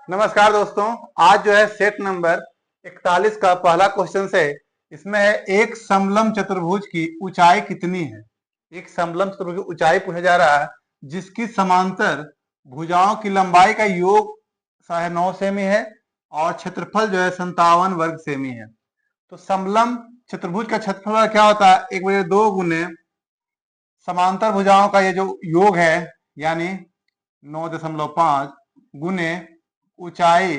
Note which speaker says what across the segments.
Speaker 1: नमस्कार दोस्तों। आज जो है सेट नंबर 41 का पहला क्वेश्चन से इसमें है एक समलंब चतुर्भुज की ऊंचाई कितनी है। एक समलंब चतुर्भुज की ऊंचाई पूछा जा रहा है जिसकी समांतर भुजाओं की लंबाई का योग 9.5 सेमी है और क्षेत्रफल जो है 57 वर्ग सेमी है। तो समलंब चतुर्भुज का क्षेत्रफल क्या होता है, 1/2 गुने समांतर भुजाओं का ये जो योग है यानी 9.5 गुने ऊंचाई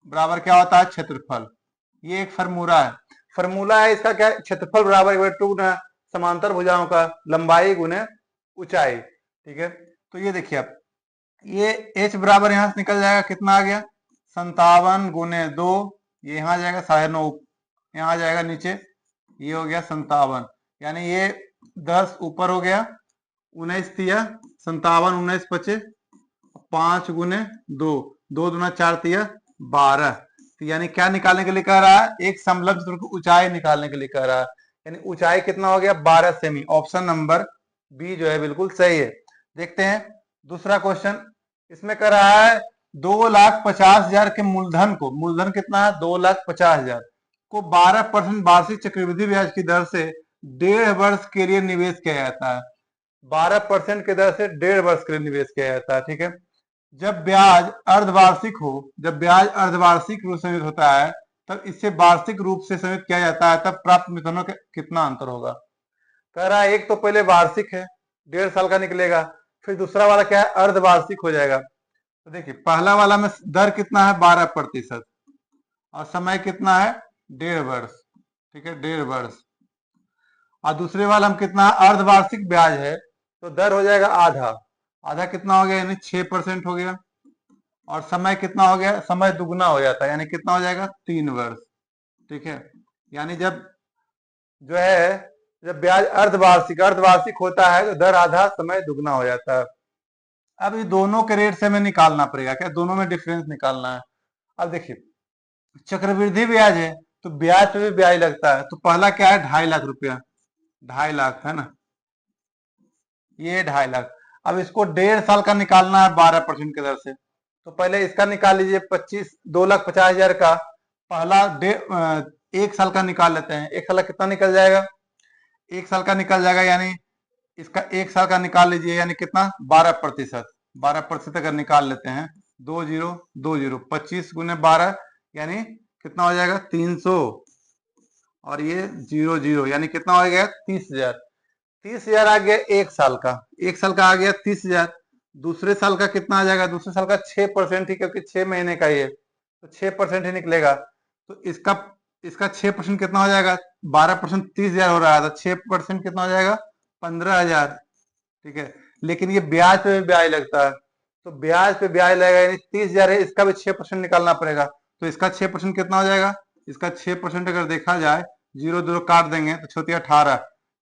Speaker 1: बराबर क्या होता है क्षेत्रफल। ये एक फॉर्मूला है इसका क्या है, क्षेत्रफल बराबर 1/2 गुना समांतर भुजाओं का लंबाई गुने ऊंचाई। ठीक है, तो ये देखिए आप, ये h बराबर यहां से निकल जाएगा, कितना आ गया 57 गुने 2, ये यहाँ जाएगा 9.5, यहाँ जाएगा नीचे, ये हो गया 57, यानी ये 10 ऊपर हो गया, 19 तिया 57, 19 पचे 5 गुने 2, 2 दूना 4 तिया 12। तो यानी क्या निकालने के लिए कह रहा है, एक समलंब चतुर्भुज की ऊंचाई निकालने के लिए कह रहा है, यानी ऊंचाई कितना हो गया 12 सेमी। ऑप्शन नंबर बी जो है बिल्कुल सही है। देखते हैं दूसरा क्वेश्चन, इसमें कह रहा है 2,50,000 के मूलधन कितना है 2,50,000 को 12% वार्षिक चक्रवृद्धि ब्याज की दर से 1.5 वर्ष के लिए निवेश किया जाता है। 12% की दर से 1.5 वर्ष के लिए निवेश किया जाता है। ठीक है, जब ब्याज अर्धवार्षिक रूप से समित होता है तब इससे वार्षिक रूप से समित किया जाता है, तब प्राप्त वेतनों का कितना अंतर होगा। कह रहा है एक तो पहले वार्षिक है 1.5 साल का निकलेगा, फिर दूसरा वाला क्या है अर्धवार्षिक हो जाएगा। तो देखिए पहला वाला में दर कितना है 12% और समय कितना है 1.5 वर्ष। ठीक है, 1.5 वर्ष। और दूसरे वाला में कितना अर्धवार्षिक ब्याज है तो दर हो जाएगा आधा, आधा कितना हो गया यानी 6% हो गया, और समय कितना हो गया, समय दुगना हो जाता है यानी कितना हो जाएगा 3 वर्ष। ठीक है, यानी जब ब्याज अर्धवार्षिक होता है तो दर आधा समय दुगना हो जाता है। अब ये दोनों के रेट से हमें निकालना पड़ेगा, क्या दोनों में डिफरेंस निकालना है। अब देखिए चक्रवृद्धि ब्याज है तो ब्याज पे भी ब्याज लगता है, तो पहला क्या है 2.5 लाख रुपया, 2.5 लाख है ना, ये 2.5 लाख। अब इसको 1.5 साल का निकालना है 12% की दर से, तो पहले इसका निकाल लीजिए 2,50,000 का, पहला 1 साल का निकाल लेते हैं। 1 साल का कितना निकल जाएगा, 1 साल का निकल जाएगा, यानी इसका 1 साल का निकाल लीजिए यानी कितना 12% अगर निकाल लेते हैं 2020 25 गुने 12 यानी कितना हो जाएगा 300, और ये 00 यानी कितना हो गया 30,000। 30,000 आ गया 1 साल का, 1 साल का आ गया 30,000। दूसरे साल का कितना आ जाएगा, दूसरे साल का 6% ही, क्योंकि 6 महीने का ये तो 6% ही निकलेगा। तो इसका 6% कितना हो जाएगा, 12% 30,000 हो रहा था, 6% कितना हो जाएगा 15,000। ठीक है, लेकिन ये ब्याज पे भी ब्याज लगता है, तो ब्याज पे ब्याज लगेगा, यानी 30,000 है, इसका भी 6% निकालना पड़ेगा। तो इसका 6% कितना हो जाएगा, इसका 6% अगर देखा जाए 0 0 काट देंगे तो छोटी 18,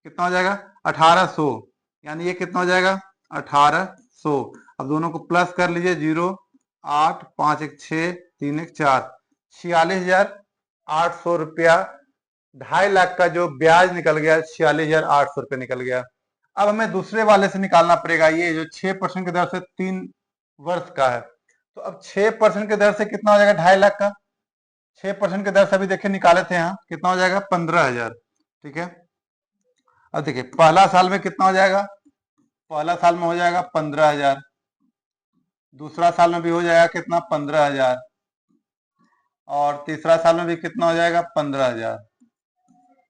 Speaker 1: कितना हो जाएगा 1800, यानी ये कितना हो जाएगा 1800। अब दोनों को प्लस कर लीजिए, 0 8 5 1 6 3 1 4, 46,800 रुपया। 2.5 लाख का जो ब्याज निकल गया 46,800 रुपये निकल गया। अब हमें दूसरे वाले से निकालना पड़ेगा, ये जो 6% की दर से 3 वर्ष का है, तो अब 6% की दर से कितना हो जाएगा 2.5 लाख का, 6% की दर से अभी देखिए निकाले थे यहाँ, कितना हो जाएगा 15,000। ठीक है, अब देखिए पहला साल में कितना हो जाएगा, पहला साल में हो जाएगा 15,000, दूसरा साल में भी हो जाएगा कितना 15,000, और तीसरा साल में भी कितना हो जाएगा 15,000।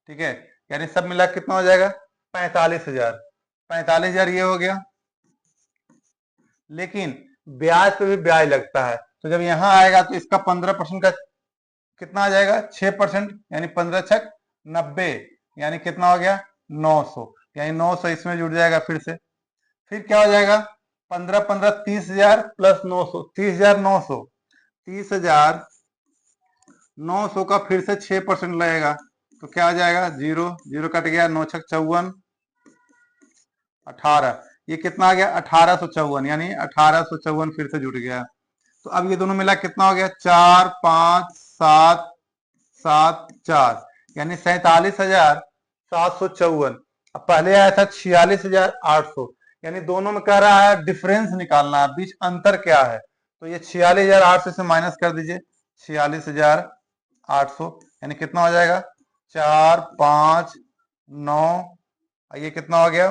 Speaker 1: ठीक है, यानी सब मिला कितना हो जाएगा 45,000, 45,000 ये हो गया। लेकिन ब्याज पे भी ब्याज लगता है, तो जब यहाँ आएगा तो इसका 15% का कितना आ जाएगा 6%, यानी 15 छक 90, यानी कितना हो गया 900, यानी 900 इसमें जुड़ जाएगा फिर से। फिर क्या हो जाएगा 15 15 30,000 प्लस 900, 30,900, 30,900 का फिर से 6% लगेगा, तो क्या हो जाएगा 0 0 कट गया, 9 छक 54, 18, ये कितना आ गया 1854, यानी 1854 फिर से जुड़ गया। तो अब ये दोनों मिला कितना हो गया 4 5 7 7 4, यानी 47,754। अब पहले आया था 46,800, यानी दोनों में कह रहा है डिफरेंस निकालना है, बीच अंतर क्या है। तो ये 46,800 से माइनस कर दीजिए, 46,800 यानी कितना हो जाएगा 4, 5, 9, ये कितना हो गया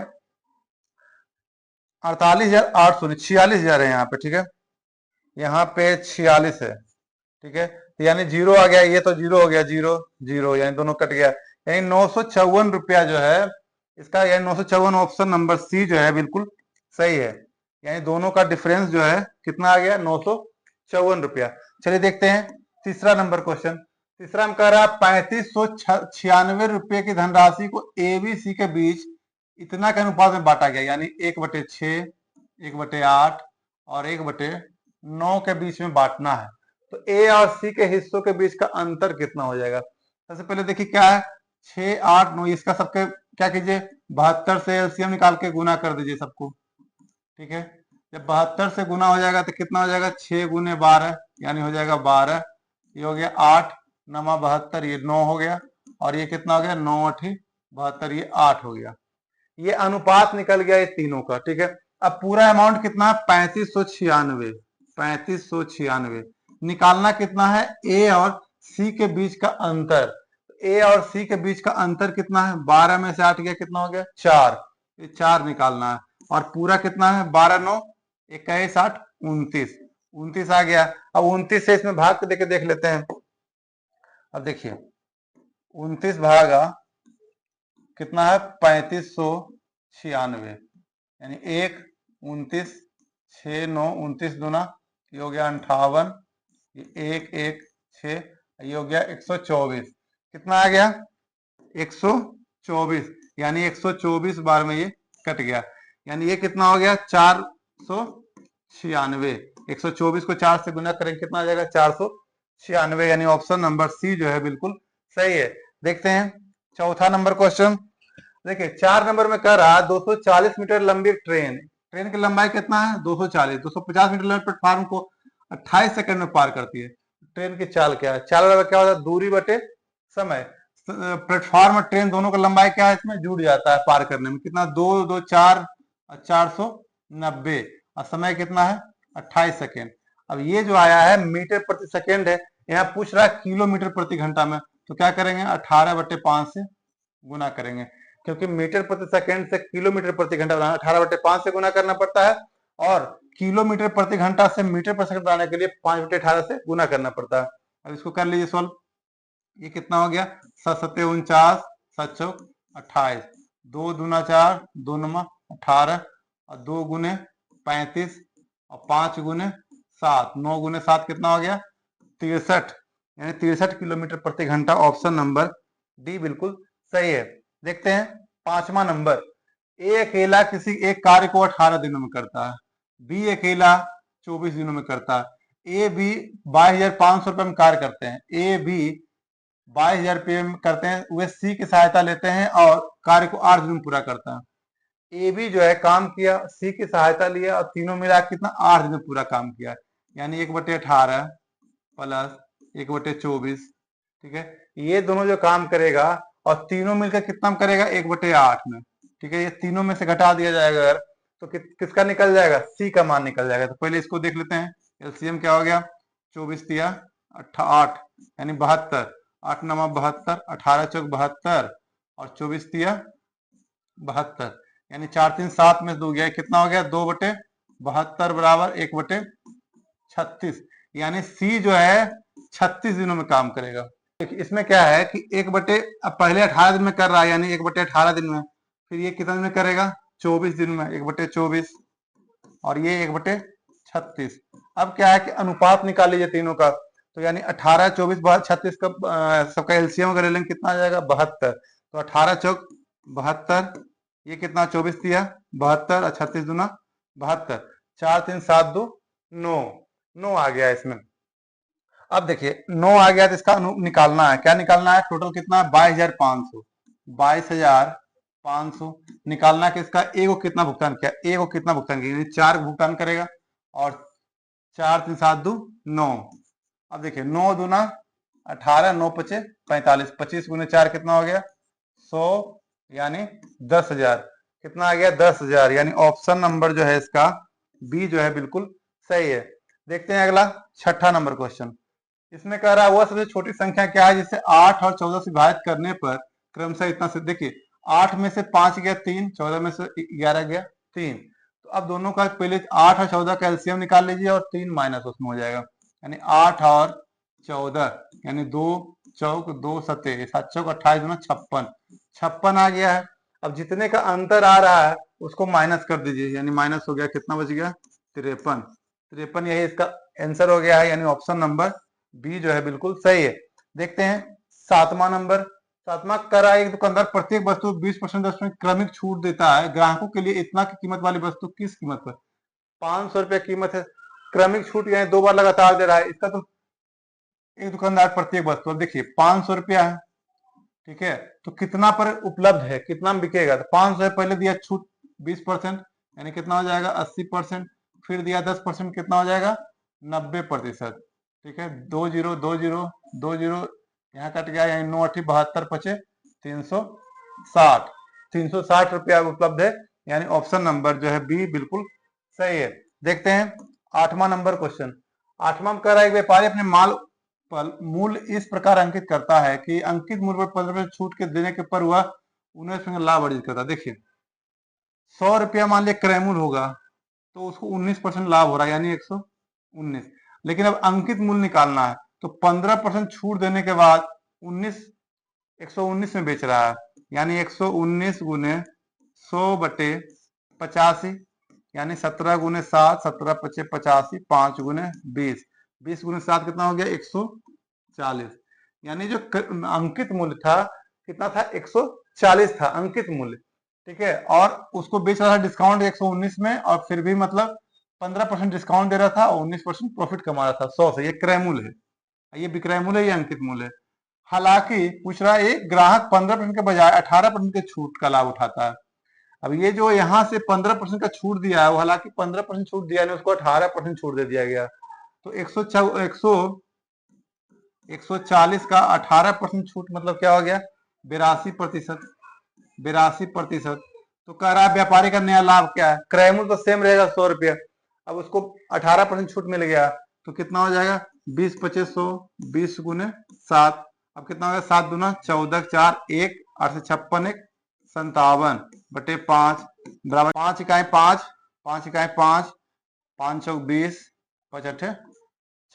Speaker 1: 48,800 नहीं 46,000 है यहाँ पे, ठीक है, यहाँ पे 46 है, ठीक है, तो यानी जीरो आ गया, ये तो जीरो हो गया, जीरो जीरो यानी दोनों कट गया, यानी 954 रुपया जो है इसका, यानी 954 ऑप्शन नंबर सी जो है बिल्कुल सही है, यानी दोनों का डिफरेंस जो है कितना आ गया 954 रुपया। चलिए देखते हैं तीसरा नंबर क्वेश्चन। तीसरा में कह रहा है 3596 रुपये की धनराशि को ए बी सी के बीच इतना के अनुपात में बांटा गया, यानी 1/6, 1/8 और 1/9 के बीच में बांटना है, तो ए और सी के हिस्सों के बीच का अंतर कितना हो जाएगा। सबसे पहले देखिए क्या है 6, 8, 9, इसका सबके क्या कीजिए 72 से एलसीएम निकाल के गुना कर दीजिए सबको, ठीक है, जब 72 से गुना हो जाएगा तो कितना हो जाएगा 6 गुने 12 यानी हो जाएगा 12, ये हो गया 8, 9 72, ये 9 हो गया, और ये कितना हो गया 9 8 72, ये 8 हो गया, ये अनुपात निकल गया ये तीनों का, ठीक है। अब पूरा अमाउंट कितना है 3596, 3596 निकालना कितना है ए और सी के बीच का अंतर, ए और सी के बीच का अंतर कितना है 12 में से 8 गया कितना हो गया 4, ये 4 निकालना है, और पूरा कितना है 12, 9, 21, 8, 29, 29 आ गया। अब 29 से इसमें भाग देके देख लेते हैं। अब देखिए 29 भागा कितना है 3596, यानी 1, 29, 6, 9, 29 दूना ये हो गया 58, ये 1, 1, 6, ये हो गया 124, कितना आ गया 124, यानी 124 बार में ये कट गया, यानी ये कितना हो गया 496, 124 को 4 से गुना करेंगे कितना आ जाएगा 496, यानी ऑप्शन नंबर सी जो है बिल्कुल सही है। देखते हैं चौथा नंबर क्वेश्चन। देखिए 4 नंबर में कह रहा है 240 मीटर लंबी ट्रेन, ट्रेन की लंबाई कितना है 240, 250 मीटर लंबे प्लेटफॉर्म को 28 सेकंड में पार करती है, ट्रेन की चाल क्या है, चाल बराबर क्या होता है दूरी बटे समय, प्लेटफॉर्म और ट्रेन दोनों का लंबाई क्या है इसमें जुड़ जाता है पार करने में, कितना 2, 2, 4, 490, और समय कितना है 28 सेकेंड। अब ये जो आया है मीटर प्रति सेकेंड है, यहाँ पूछ रहा है किलोमीटर प्रति घंटा में, तो क्या करेंगे 18/5 से गुना करेंगे, क्योंकि मीटर प्रति सेकेंड से किलोमीटर प्रति घंटा बनाना 18/5 से गुना करना पड़ता है, और किलोमीटर प्रति घंटा से मीटर प्रति सेकंड बनाने के लिए 5/18 से गुना करना पड़ता है। अब इसको कर लीजिए सॉल्व, ये कितना हो गया 7 7 49, 7 चौक 28, 2 दूना 4, 2 9 18, और 2 गुने 35, और 5 गुने 7, 9 गुने 7 कितना हो गया 63, यानी 63 किलोमीटर प्रति घंटा, ऑप्शन नंबर डी बिल्कुल सही है। देखते हैं पांचवा नंबर, ए अकेला किसी एक कार्य को 18 दिनों में करता है, बी अकेला 24 दिनों में करता है, ए बी 22,500 रुपए में कार्य करते हैं, ए बी 22,000 रुपये में करते हैं, वे सी की सहायता लेते हैं और कार्य को 8 दिन में पूरा करता है। ए बी जो है काम किया, सी की सहायता लिया, और तीनों मिला कितना 8 दिन में पूरा काम किया, यानी 1/18 प्लस 1/24, ठीक है, ये दोनों जो काम करेगा और तीनों मिलकर कितना करेगा 1/8 में, ठीक है, ये तीनों में से घटा दिया जाएगा अगर तो किसका निकल जाएगा सी का मान निकल जाएगा। तो पहले इसको देख लेते हैं, एलसीएम क्या हो गया 24 दिया 8 यानी 72, 8 9 72, 18 चौक 72, और 24 दिया 72, यानी 4 3 7 में 2 गया, कितना हो गया 2/72 बराबर 1/36, यानी सी जो है 36 दिनों में काम करेगा। इसमें क्या है कि पहले 18 दिन में कर रहा है, यानी 1/18 दिन में, फिर ये कितने दिन में करेगा 24 दिन में 1/24, और ये 1/36। अब क्या है कि अनुपात निकाल लीजिए तीनों का, तो यानी 18, 24, 36 का सबका एलसीएम अगर लेंगे कितना आ जाएगा 72, तो 18 चौक 72, ये कितना 24 दिया 72, और 36 दूना 72, 4 3 7 2 9, 9 आ गया इसमें। अब देखिए 9 आ गया तो इसका निकालना है, क्या निकालना है टोटल कितना है 22,500, 22,500 निकालना है कि इसका ए को कितना भुगतान किया, ए को कितना भुगतान किया 4 भुगतान करेगा, और 4 3 7 2 9। अब देखिए 9 दूना 18, 9 5 45, 25 गुने 4 कितना हो गया 100, यानी 10,000, कितना आ गया 10,000, यानी ऑप्शन नंबर जो है इसका बी जो है बिल्कुल सही है। देखते हैं अगला 6ठा नंबर क्वेश्चन। इसमें कह रहा है वह सबसे छोटी संख्या क्या है जिसे 8 और 14 से विभाजित करने पर क्रमशः इतना से, देखिए 8 में से 5 गया 3, 14 में से 11 गया 3। तो अब दोनों का पहले 8 और 14 का एलसीएम निकाल लीजिए और 3 माइनस उसमें हो जाएगा, यानी 8 और 14 यानी 2 चौक 2 सते 7 चौक 28 दूना 56, 56 आ गया है। अब जितने का अंतर आ रहा है उसको माइनस कर दीजिए, यानी माइनस हो गया, कितना बच गया 53, 53 यही इसका आंसर हो गया है, यानी ऑप्शन नंबर बी जो है बिल्कुल सही है। देखते हैं 7वां नंबर। 7वां करा एक दुकानदार प्रत्येक वस्तु 20% 10% क्रमिक छूट देता है ग्राहकों के लिए इतना की कीमत वाली वस्तु किस कीमत पर? 500 रुपया कीमत है, क्रमिक छूट यानी 2 बार लगातार दे रहा है, इसका तो एक दुकानदार प्रत्येक वस्तु, अब देखिए 500 रुपया है, ठीक है, तो कितना पर उपलब्ध है, कितना में बिकेगा? तो 500 पहले दिया छूट 20% यानी कितना हो जाएगा 80%, फिर दिया 10% कितना हो जाएगा 90%, ठीक है, 2 जीरो 2 जीरो 2 जीरो यहाँ कट गया, यानी 9 8 72 पचे 360, 360 रुपया उपलब्ध है, यानी ऑप्शन नंबर जो है बी बिल्कुल सही है। देखते हैं 8वां नंबर क्वेश्चन। 8वां में कह रहा है एक व्यापारी अपने माल मूल्य इस प्रकार अंकित करता है कि अंकित मूल्य पर 15% छूट के देने के पर वह 19% लाभ अर्जित करता है। देखिए 100 रुपया मान लिया क्रय मूल्य होगा तो उसको 19% लाभ हो रहा है, यानी 119, लेकिन अब अंकित मूल्य निकालना है तो 15% छूट देने के बाद 119 में बेच रहा है, यानी 119 गुने 100/85 यानी 17 गुने 7 17 पचे 85 5 गुने 20 20 गुने 7 कितना हो गया 140, यानी जो अंकित मूल्य था कितना था 140 था अंकित मूल्य, ठीक है, और उसको बेच रहा था डिस्काउंट 119 में, और फिर भी मतलब 15% डिस्काउंट दे रहा था और 19% प्रॉफिट कमा रहा था 100 से। ये क्रय मूल्य है, ये विक्रय मूल्य है, ये अंकित मूल्य है। हालांकि पूछ रहा है एक ग्राहक 15% के बजाय 18% के छूट का लाभ उठाता है। अब ये जो यहाँ से 15% का छूट दिया है, वो हालांकि 15% छूट दिया है, उसको 18% छूट दे दिया गया, तो 140 का 18% छूट मतलब क्या हो गया 82%, 82%। तो कह रहा है व्यापारी का नया लाभ क्या है, क्रय मूल्य तो सेम रहेगा 100 रुपया, अब उसको 18% छूट मिल गया तो कितना हो जाएगा 20 पचे 100 20 गुने 7, अब कितना हो गया 7 दूना 14 4 1 8 से 56 1 57/5 बराबर 5 इकाई 5 5 इकाई 5 5 चौक 20 5 अठे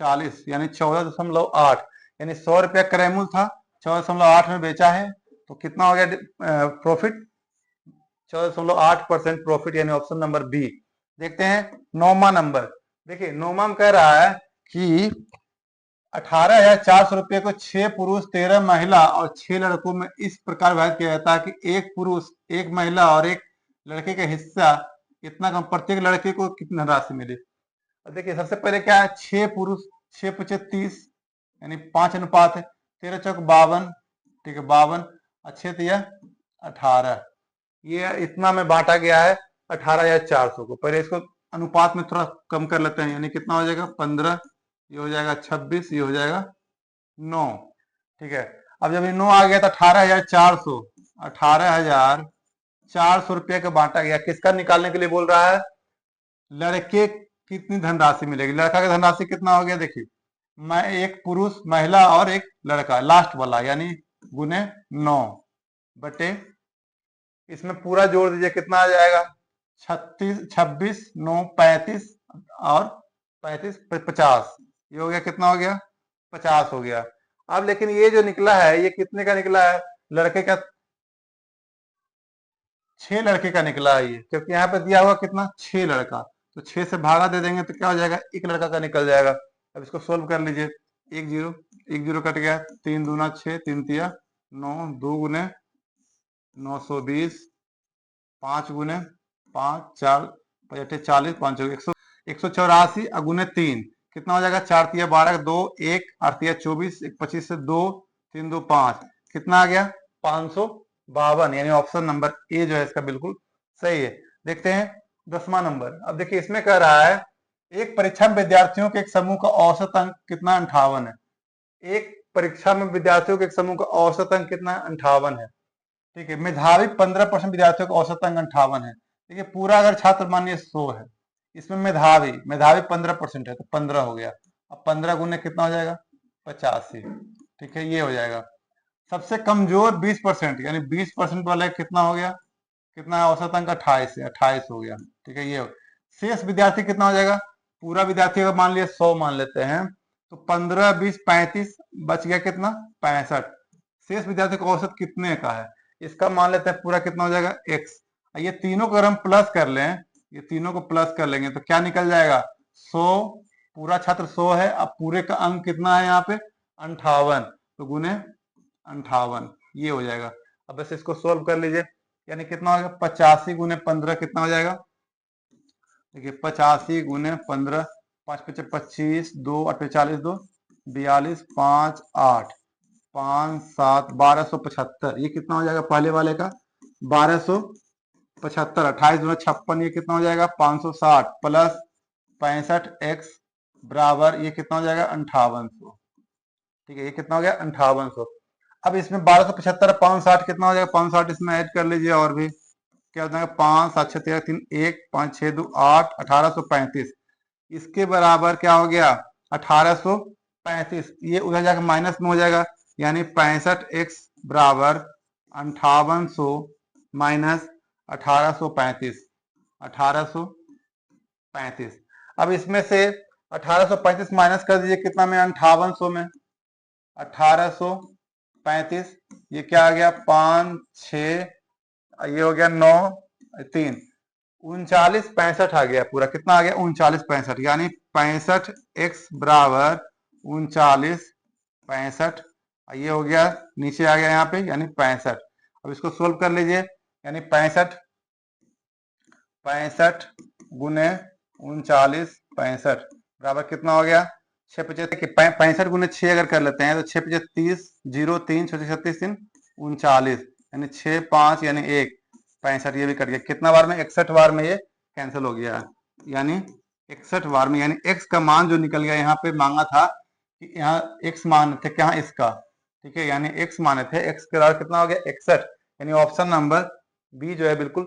Speaker 1: 40, यानी 14.8, यानी 100 रुपया क्रय मूल्य था 14.8 में बेचा है, तो कितना हो गया प्रॉफिट 14.8% प्रॉफिट, यानी ऑप्शन नंबर बी। देखते हैं 9वां नंबर। देखिए 9वां में कह रहा है कि 18,400 रुपये को 6 पुरुष 13 महिला और 6 लड़कों में इस प्रकार विभाजित किया जाता है कि एक पुरुष एक महिला और एक लड़के का हिस्सा इतना कम, प्रत्येक लड़के को कितनी राशि मिली। देखिए सबसे पहले क्या है 6 पुरुष 6 पचे 30 यानी 5 अनुपात है, 13 चौक 52, ठीक है 52, अच्छे तो यह 18, ये इतना में बांटा गया है 18,400 को। पहले इसको अनुपात में थोड़ा कम कर लेते हैं, यानी कितना हो जाएगा 15, ये हो जाएगा 26, ये हो जाएगा 9, ठीक है। अब जब ये 9 आ गया तो 18,400 18,400 रुपया का बांटा गया, किसका निकालने के लिए बोल रहा है, लड़के कितनी धनराशि मिलेगी, लड़का का धनराशि कितना हो गया, देखिए मैं एक पुरुष महिला और एक लड़का लास्ट वाला, यानी गुने 9 बटे इसमें पूरा जोड़ दीजिए कितना आ जाएगा 36 26 9 35 और 35 50, ये हो गया कितना हो गया 50 हो गया। अब लेकिन ये जो निकला है ये कितने का निकला है, लड़के का 6 लड़के का निकला है ये, क्योंकि यहाँ पे दिया हुआ कितना 6 लड़का, तो 6 से भागा दे देंगे तो क्या हो जाएगा एक लड़का का निकल जाएगा। अब इसको सोल्व कर लीजिए, 1 0 कट गया, 3 दूना 6 3 तिया 9 2 गुने 920 5 गुने 5 4 5 40 5 184 गुने 3 कितना हो जाएगा 4 तिया 12 2 1 8 तिया 24 1 25 से 2 3 2 5 कितना आ गया 552, यानी ऑप्शन नंबर ए जो है इसका बिल्कुल सही है। देखते हैं 10वां नंबर। अब देखिए इसमें कह रहा है एक परीक्षा में विद्यार्थियों के एक समूह का औसत अंक कितना 58 है, एक परीक्षा में विद्यार्थियों के एक समूह का औसत अंक कितना 58 है, ठीक है, मेधावी 15% विद्यार्थियों का औसत अंक 58 है। देखिए पूरा अगर छात्र मानिए 100 है, इसमें मेधावी मेधावी 15% है तो 15 हो गया। अब 15 गुने कितना हो जाएगा 85। ठीक है, ये हो जाएगा। सबसे कमजोर 20% यानी 20% वाला कितना हो गया, कितना औसत अंक 28 है, 28 हो गया। ठीक है, ये शेष विद्यार्थी कितना हो जाएगा, पूरा विद्यार्थी अगर मान लिया 100 मान लेते हैं तो 15 20 35 बच गया कितना 65। शेष विद्यार्थी का औसत कितने का है, इसका मान लेते हैं पूरा कितना हो जाएगा x। ये तीनों को अगर हम प्लस कर लें, ये तीनों को प्लस कर लेंगे तो क्या निकल जाएगा 100, पूरा छात्र 100 है। अब पूरे का अंक कितना है यहाँ पे 58, तो गुने 58 ये हो जाएगा। अब बस इसको सोल्व कर लीजिए, यानी कितना हो गया 85 गुने 15 कितना हो जाएगा, देखिए 85 गुने 15, 5 पचे 25, 2 8 40, 2 42, 5 8 5 7 1275, ये कितना हो जाएगा पहले वाले का 1275। 28 गुना 56 ये कितना हो जाएगा 560 प्लस 65x बराबर ये कितना हो जाएगा 5800। ठीक है, ये कितना हो गया 5800। अब इसमें 1275 560 कितना हो जाएगा 560, इसमें ऐड कर लीजिए और भी क्या हो जाएगा 5 7 6 13 3 1 5 6 2 8 1835, इसके बराबर क्या हो गया 1835। ये उधर जाकर माइनस में हो जाएगा, यानी 65x बराबर 5800 माइनस 1835, 1835। अब इसमें से 1835 माइनस कर दीजिए कितना में 5800 में 1835, ये क्या आ गया 5 6, ये हो गया 9 3 39 65 आ गया पूरा, कितना आ गया 39 65, यानी 65x बराबर 39 65, ये हो गया नीचे आ गया यहाँ पे यानी 65। अब इसको सोल्व कर लीजिए, यानी 65 गुने 39 65 बराबर कितना हो गया 6 पचहत्तर। 65 गुने 6 अगर कर लेते हैं तो 6 पचे 30, 0 3 36 3 39, यानी 6 5 यानी 1 65, ये भी कट गया। कितना बार में 61 बार में ये कैंसिल हो गया, यानी 61 बार में, यानी x का मान जो निकल गया यहाँ पे मांगा था कि यहाँ x मान थे क्या इसका। ठीक है, यानी x माने थे, x के बराबर कितना हो गया 61, यानी ऑप्शन नंबर बी जो है बिल्कुल